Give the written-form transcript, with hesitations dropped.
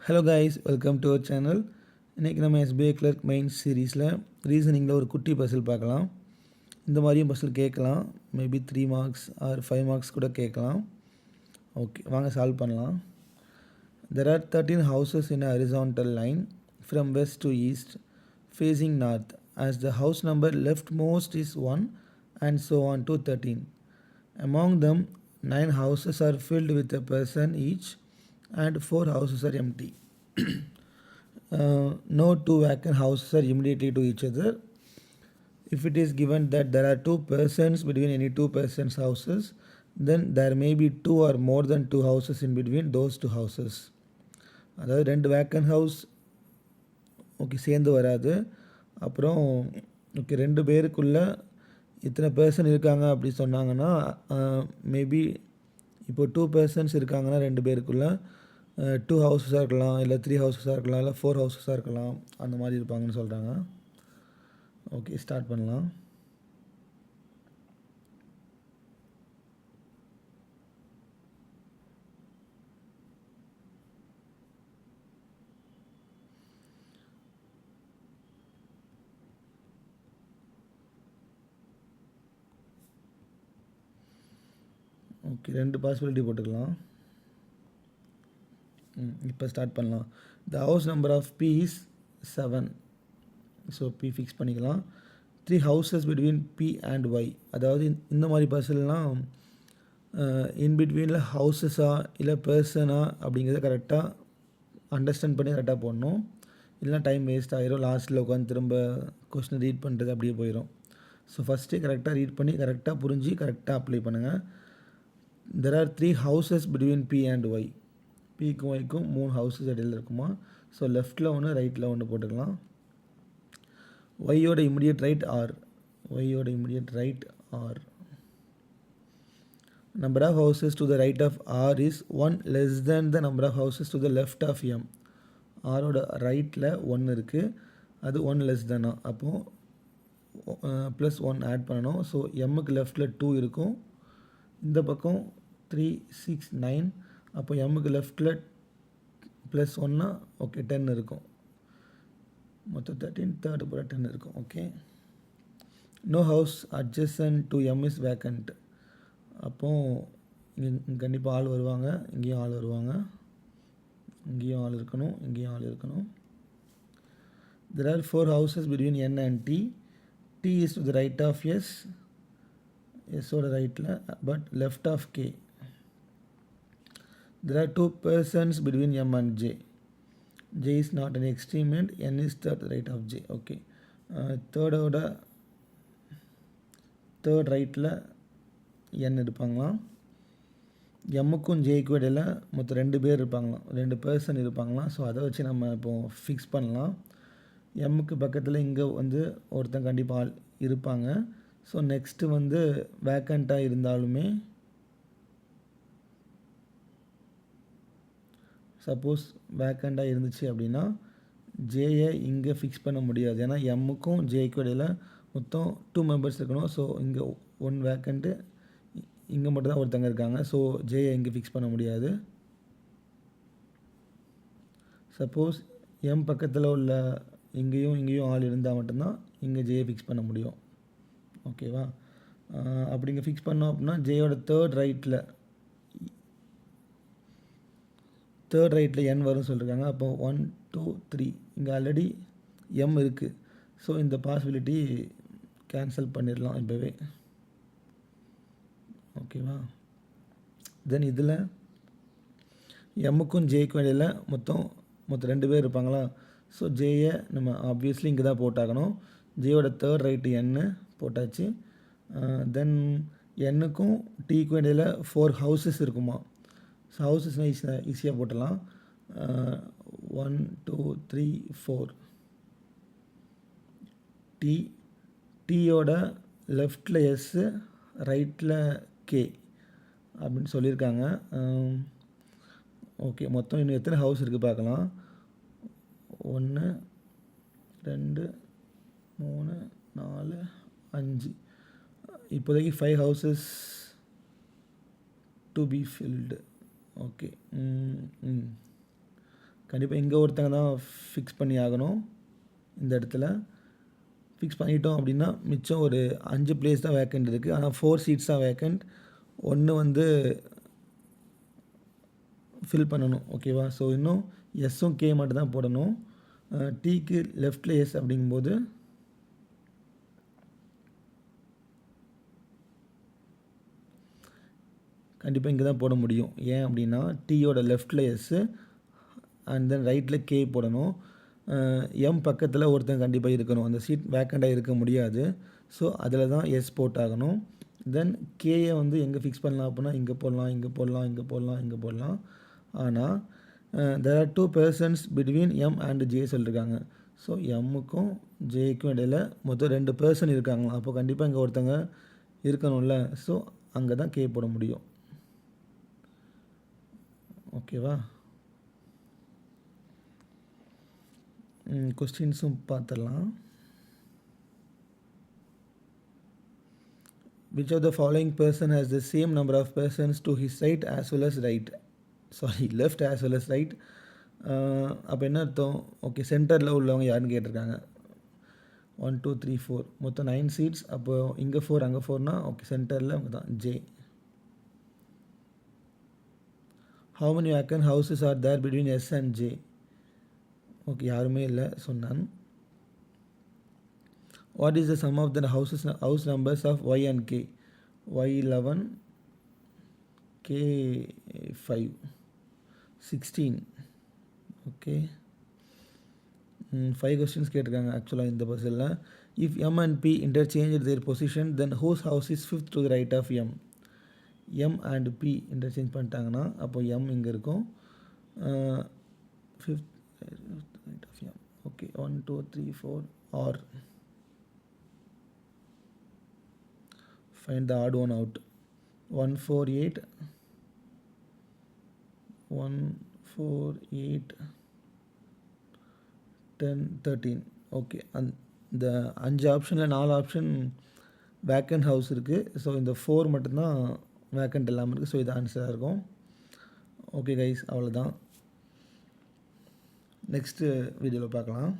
Hello guys, welcome to our channel. இன்றைக்கி நம்ம SBI clerk main சீரீஸில் ரீசனிங்கில் ஒரு குட்டி பசில் பார்க்கலாம். இந்த மாதிரியும் பசில் கேட்கலாம். மேபி 3 மார்க்ஸ் ஆர் 5 மார்க்ஸ் கூட கேட்கலாம். ஓகே, வாங்க சால்வ் பண்ணலாம். There are 13 houses in a horizontal line from west to east facing north as the house number leftmost is 1 and so on to 13. Among them, 9 houses are filled with a person each and 4 houses are empty. No two vacant houses are immediately to each other. If it is given that there are 2 persons between any 2 persons' houses, then there may be 2 or more than 2 houses in between those 2 houses. அதாவது 2 vacant house okay சேர்ந்து வராது. அப்புறம் okay 2 பேருக்குள்ளே இத்தனை person இருக்காங்க அப்படி சொன்னாங்கன்னா maybe இப்போ 2 பர்சன்ஸ் இருக்காங்கன்னா 2 பேருக்குள்ளே 2 ஹவுஸஸாக இருக்கலாம், இல்லை 3 ஹவுஸஸாக இருக்கலாம், இல்லை 4 ஹவுஸஸாக இருக்கலாம், அந்த மாதிரி இருப்பாங்கன்னு சொல்கிறாங்க. ஓகே, ஸ்டார்ட் பண்ணலாம். ஓகே, 2 பாசிபிலிட்டி போட்டுக்கலாம். இப்போ ஸ்டார்ட் பண்ணலாம். The house number of P is 7. So P fix பண்ணிக்கலாம். 3 houses between P and Y. அதாவது இந்த மாதிரி பர்சன்லாம் இன் பிட்வீனில் ஹவுசஸா இல்லை பர்சனா அப்படிங்கிறத கரெக்டாக அண்டர்ஸ்டாண்ட் பண்ணி கரெக்டாக போடணும். இல்லைனா டைம் வேஸ்ட் ஆகிரும். லாஸ்ட்டில் உட்காந்து திரும்ப கொஸ்டின் ரீட் பண்ணுறது அப்படியே போயிடும். ஸோ ஃபஸ்ட்டே கரெக்டாக ரீட் பண்ணி கரெக்டாக புரிஞ்சு கரெக்டாக அப்ளை பண்ணுங்கள். There are 3 houses between P and Y. Pக்கும் Yக்கும் 3 ஹவுசஸ் இடையில் இருக்குமா. ஸோ லெஃப்டில் ஒன்று ரைட்டில் ஒன்று போட்டுக்கலாம். ஒய்யோட இமிடியட் ரைட் ஆர். ஒய்யோட immediate right R. Number of houses to the right of R is 1 less than the number of houses to the left of M. ஆரோட ரைட்டில் 1 இருக்குது, அது 1 less than. அப்போது ப்ளஸ் 1 ஆட் பண்ணணும். ஸோ எம்முக்கு லெஃப்டில் 2 இருக்கும், இந்த பக்கம் 3, 6, 9. அப்போ எம்முக்கு லெஃப்டில் ப்ளஸ் 1 ஓகே 10 இருக்கும். மொத்தம் 13, தேர்டு பூரா 10 இருக்கும். Okay, no house adjacent to M is vacant. அப்போது இங்கே கண்டிப்பாக ஆள் வருவாங்க, இங்கேயும் ஆள் வருவாங்க, இங்கேயும் ஆள் இருக்கணும், இங்கேயும் ஆள் இருக்கணும். There are 4 houses between N and T. T is to the right of S. எஸ்ஸோட ரைட்டில் but left of K. There are 2 persons between M and J. J is not an extreme and N is to the right of J. Okay, தேர்டோட third ரைட்டில் N இருப்பாங்களாம். எம்முக்கும் ஜேக்கும் இடையில் மொத்தம் 2 பேர் இருப்பாங்களாம், 2 person இருப்பாங்களாம். ஸோ அதை வச்சு நம்ம இப்போது ஃபிக்ஸ் பண்ணலாம். எம்முக்கு பக்கத்தில் இங்கே வந்து ஒருத்தன் கண்டிப்பாக ஆள் இருப்பாங்க. ஸோ நெக்ஸ்ட்டு வந்து வேக்கண்ட்டாக இருந்தாலுமே சப்போஸ் வேக்கண்ட்டாக இருந்துச்சு அப்படின்னா ஜேயை இங்கே ஃபிக்ஸ் பண்ண முடியாது. ஏன்னா எம்முக்கும் ஜேக்கும் இடையில் மொத்தம் 2 மெம்பர்ஸ் இருக்கணும். ஸோ இங்கே 1 வேக்கண்ட்டு, இங்கே மட்டும் தான் ஒருத்தங்க இருக்காங்க. ஸோ ஜேயை இங்கே ஃபிக்ஸ் பண்ண முடியாது. சப்போஸ் எம் பக்கத்தில் உள்ள இங்கேயும் இங்கேயும் ஆள் இருந்தால் மட்டும்தான் இங்கே ஜேயை ஃபிக்ஸ் பண்ண முடியும். ஓகேவா, அப்படிங்க ஃபிக்ஸ் பண்ணோம் அப்படின்னா ஜேயோட தேர்ட் ரைட்டில் என் வரும்னு சொல்லியிருக்காங்க. அப்போ 1, 2, 3 இங்கே ஆல்ரெடி எம் இருக்குது. ஸோ இந்த பாசிபிலிட்டி கேன்சல் பண்ணிடலாம் இப்போவே. ஓகேவா, தென் இதில் எம்முக்கும் ஜேக்கும் இடையில் மொத்தம் 2 பேர் இருப்பாங்களா. ஸோ ஜேயை நம்ம ஆப்வியஸ்லி இங்கே தான் போட்டாகணும். ஜேயோட தேர்ட் ரைட்டு என்னு போட்டாச்சு. தென் என்னுக்கும் டீக்கும் இடையில் 4 ஹவுசஸ் இருக்குமா. ஸோ ஹவுசஸ்னால் ஈஸியாக போட்டலாம். 1, 2, 3, 4. டீயோட லெஃப்டில் எஸ்ஸு, ரைட்டில் கே அப்படின்னு சொல்லியிருக்காங்க. ஓகே, மொத்தம் இன்னும் எத்தனை ஹவுஸ் இருக்குது பார்க்கலாம். 1, 2, 3, 4, 5. இப்போதைக்கு 5 houses to be filled. Okay, கண்டிப்பாக இங்கே ஒருத்தங்க தான் ஃபிக்ஸ் பண்ணி ஆகணும். இந்த இடத்துல ஃபிக்ஸ் பண்ணிட்டோம் அப்படின்னா மிச்சம் ஒரு 5 பிளேஸ் தான் வேக்கண்ட் இருக்குது. ஆனால் 4 சீட்ஸ் தான் வேக்கண்ட். 1 வந்து ஃபில் பண்ணணும். ஓகேவா? ஸோ இன்னும் எஸ்ஸும் கே மட்டும் தான் போடணும். டீக்கு லெஃப்டில் எஸ் அப்படிங்கும்போது கண்டிப்பாக இங்கே தான் போட முடியும். ஏன் அப்படின்னா டீயோட லெஃப்டில் எஸ்ஸு அண்ட் தென் ரைட்டில் கே போடணும். எம் பக்கத்தில் ஒருத்தன் கண்டிப்பாக இருக்கணும். அந்த சீட் வேக்கண்டாக இருக்க முடியாது. ஸோ அதில் தான் எஸ் போட்டாகணும். தென் கேயை வந்து எங்கே ஃபிக்ஸ் பண்ணலாம் அப்படின்னா இங்கே போடலாம், இங்கே போடலாம், இங்கே போடலாம், இங்கே போடலாம். ஆனால் there are 2 persons between M and J சொல்லியிருக்காங்க. ஸோ எம்முக்கும் ஜேக்கும் இடையில் மொத்தம் 2 பர்சன் இருக்காங்களா. அப்போ கண்டிப்பாக இங்கே ஒருத்தங்க இருக்கணும்ல. ஸோ அங்கே தான் கே போட முடியும். ஓகேவா? கொஸ்டின்ஸும் பார்த்துடலாம். Which of the following person has the same number of persons to his right as well as right? Sorry, left as well as right. அப்போ என்ன அர்த்தம்? ஓகே, சென்டரில் உள்ளவங்க யாருன்னு கேட்டிருக்காங்க. 1 2 3 4 மொத்தம் 9 சீட்ஸ். அப்போ இங்கே 4 அங்கே 4னா ஓகே சென்டரில் அவங்க தான் J. How many vacant houses are there between S and J? Okay, யாருமே இல்லை சொன்னான். What is the sum of the house numbers of Y and K? Y11, K5, 16. Okay, 5 questions கேட்டிருக்காங்க ஆக்சுவலாக இந்த பஸ்ஸில். If M and P interchanged their position, then whose house is fifth to the right of M? M and P interchange பண்ணிட்டாங்கன்னா அப்போ M இங்கே இருக்கும். Fifth right of M. Okay, 1 2 3 4 or find the odd one out. 1 4 8 1 4 8 10 13. Okay, இந்த 5 ஆப்ஷனில் 4 option vacant house இருக்குது. So இந்த 4 மட்டும்தான் vacant இல்லாமல் இருக்குது. ஸோ இது ஆன்சராக இருக்கும். ஓகே கைஸ், அவ்வளோதான். நெக்ஸ்ட்டு வீடியோவில் பார்க்கலாம்.